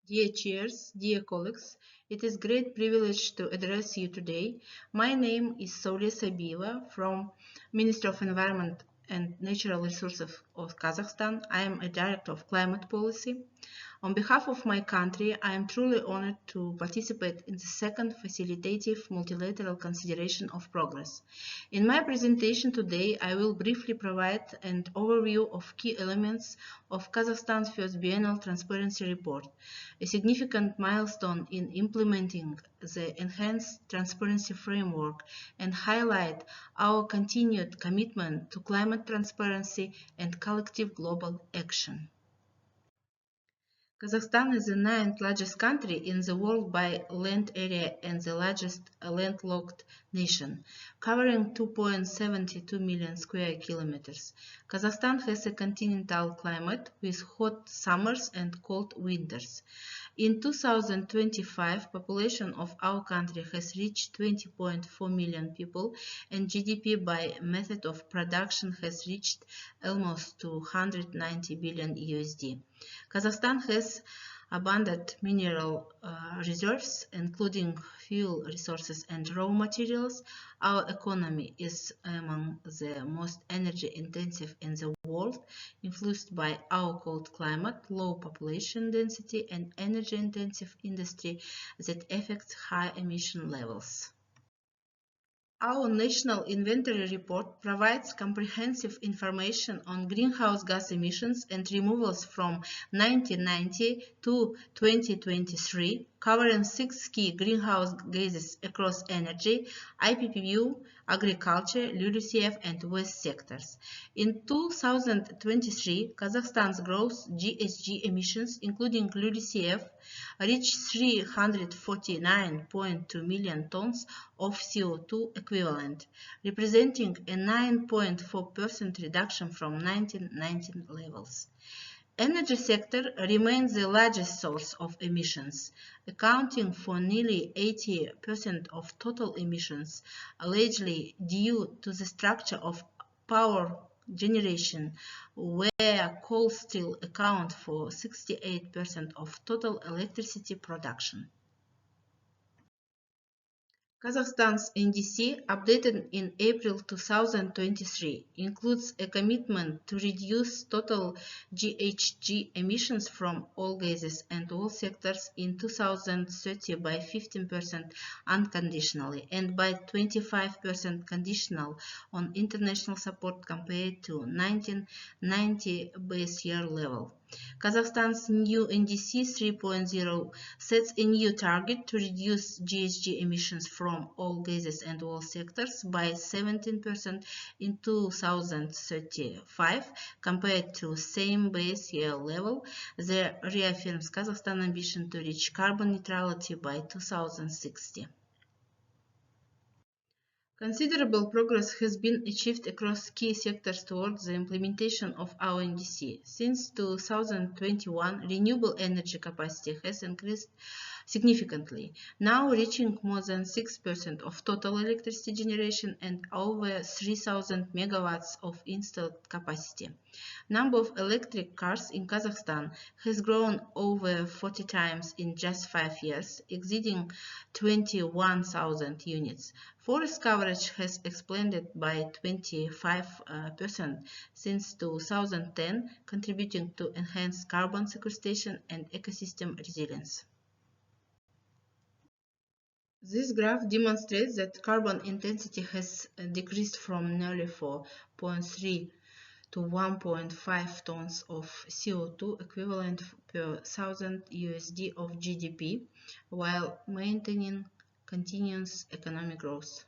Dear chairs, dear colleagues, it is great privilege to address you today. My name is Saulia Sabieva from Ministry of Environment and Natural Resources of Kazakhstan. I am a Director of Climate Policy. On behalf of my country, I am truly honored to participate in the second Facilitative Multilateral Consideration of Progress. In my presentation today, I will briefly provide an overview of key elements of Kazakhstan's first biennial transparency report, a significant milestone in implementing the enhanced transparency framework, and highlight our continued commitment to climate transparency and collective global action. Kazakhstan is the ninth largest country in the world by land area and the largest landlocked nation, covering 2.72 million square kilometers. Kazakhstan has a continental climate with hot summers and cold winters. In 2025, population of our country has reached 20.4 million people, and GDP by method of production has reached almost 290 billion USD. Kazakhstan has abundant mineral reserves, including fuel resources and raw materials. Our economy is among the most energy intensive in the world, influenced by our cold climate, low population density, and energy intensive industry that affects high emission levels. Our National Inventory Report provides comprehensive information on greenhouse gas emissions and removals from 1990 to 2023, covering 6 key greenhouse gases across energy, IPPU, agriculture, LULUCF, and waste sectors. In 2023, Kazakhstan's gross GHG emissions, including LULUCF, reached 349.2 million tons of CO2 equivalent, representing a 9.4% reduction from 1990 levels. Energy sector remains the largest source of emissions, accounting for nearly 80% of total emissions, largely due to the structure of power generation, where coal still account for 68% of total electricity production. Kazakhstan's NDC, updated in April 2023, includes a commitment to reduce total GHG emissions from all gases and all sectors in 2030 by 15% unconditionally and by 25% conditional on international support compared to 1990 base year level. Kazakhstan's new NDC 3.0 sets a new target to reduce GHG emissions from all gases and all sectors by 17% in 2035 compared to same base year level. That reaffirms Kazakhstan's ambition to reach carbon neutrality by 2060. Considerable progress has been achieved across key sectors towards the implementation of our NDC. Since 2021, renewable energy capacity has increased significantly, now reaching more than 6% of total electricity generation and over 3,000 megawatts of installed capacity. Number of electric cars in Kazakhstan has grown over 40 times in just 5 years, exceeding 21,000 units. Forest coverage has expanded by 25% since 2010, contributing to enhanced carbon sequestration and ecosystem resilience. This graph demonstrates that carbon intensity has decreased from nearly 4.3 to 1.5 tons of CO2 equivalent per 1,000 USD of GDP, while maintaining continuous economic growth.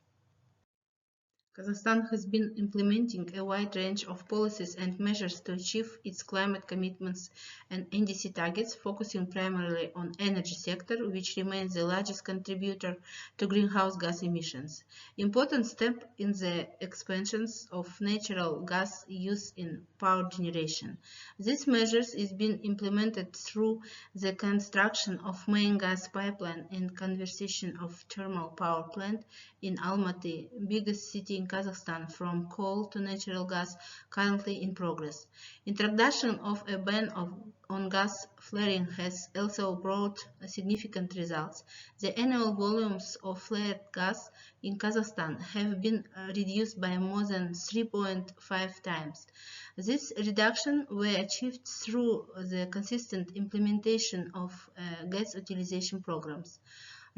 Kazakhstan has been implementing a wide range of policies and measures to achieve its climate commitments and NDC targets, focusing primarily on energy sector, which remains the largest contributor to greenhouse gas emissions. Important step in the expansions of natural gas use in power generation. These measures is being implemented through the construction of main gas pipeline and conversion of thermal power plant in Almaty, biggest city in in Kazakhstan from coal to natural gas currently in progress. Introduction of a ban on gas flaring has also brought significant results. The annual volumes of flared gas in Kazakhstan have been reduced by more than 3.5 times. This reduction was achieved through the consistent implementation of gas utilization programs.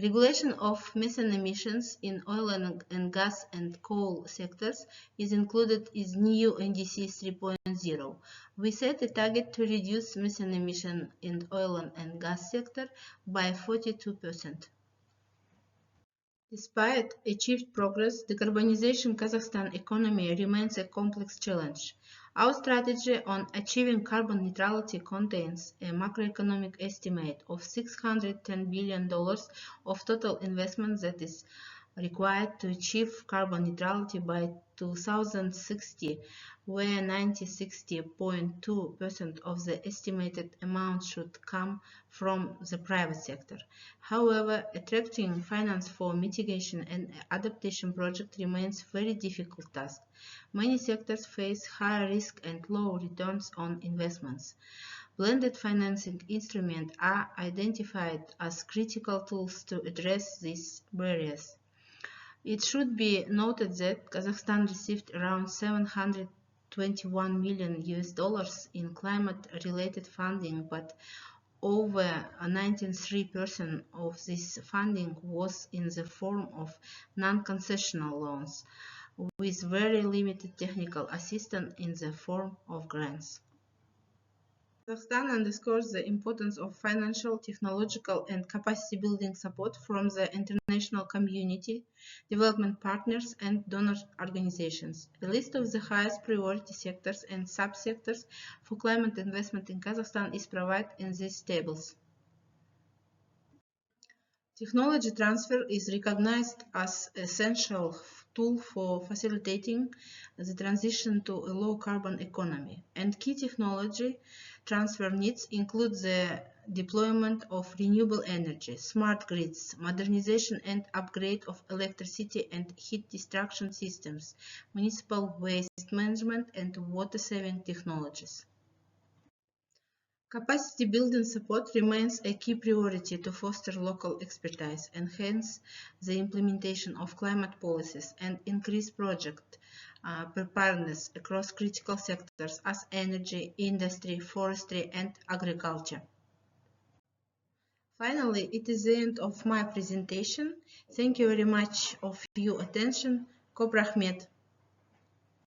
Regulation of methane emissions in oil and gas and coal sectors is included in new NDC 3.0. We set a target to reduce methane emission in oil and gas sector by 42%. Despite achieved progress, decarbonization Kazakhstan economy remains a complex challenge. Our strategy on achieving carbon neutrality contains a macroeconomic estimate of $610 billion of total investment that is required to achieve carbon neutrality by 2060, where 60.2% of the estimated amount should come from the private sector. However, attracting finance for mitigation and adaptation projects remains a very difficult task. Many sectors face high risk and low returns on investments. Blended financing instruments are identified as critical tools to address these barriers. It should be noted that Kazakhstan received around 721 million US dollars in climate-related funding, but over 93% of this funding was in the form of non-concessional loans, with very limited technical assistance in the form of grants. Kazakhstan underscores the importance of financial, technological, and capacity-building support from the international community, development partners, and donor organizations. A list of the highest priority sectors and subsectors for climate investment in Kazakhstan is provided in these tables. Technology transfer is recognized as an essential tool for facilitating the transition to a low-carbon economy, and key technology transfer needs include the deployment of renewable energy, smart grids, modernization and upgrade of electricity and heat destruction systems, municipal waste management, and water-saving technologies. Capacity building support remains a key priority to foster local expertise, enhance the implementation of climate policies, and increase project preparedness across critical sectors as energy, industry, forestry, and agriculture. Finally, it is the end of my presentation. Thank you very much for your attention. Kob Rahmet.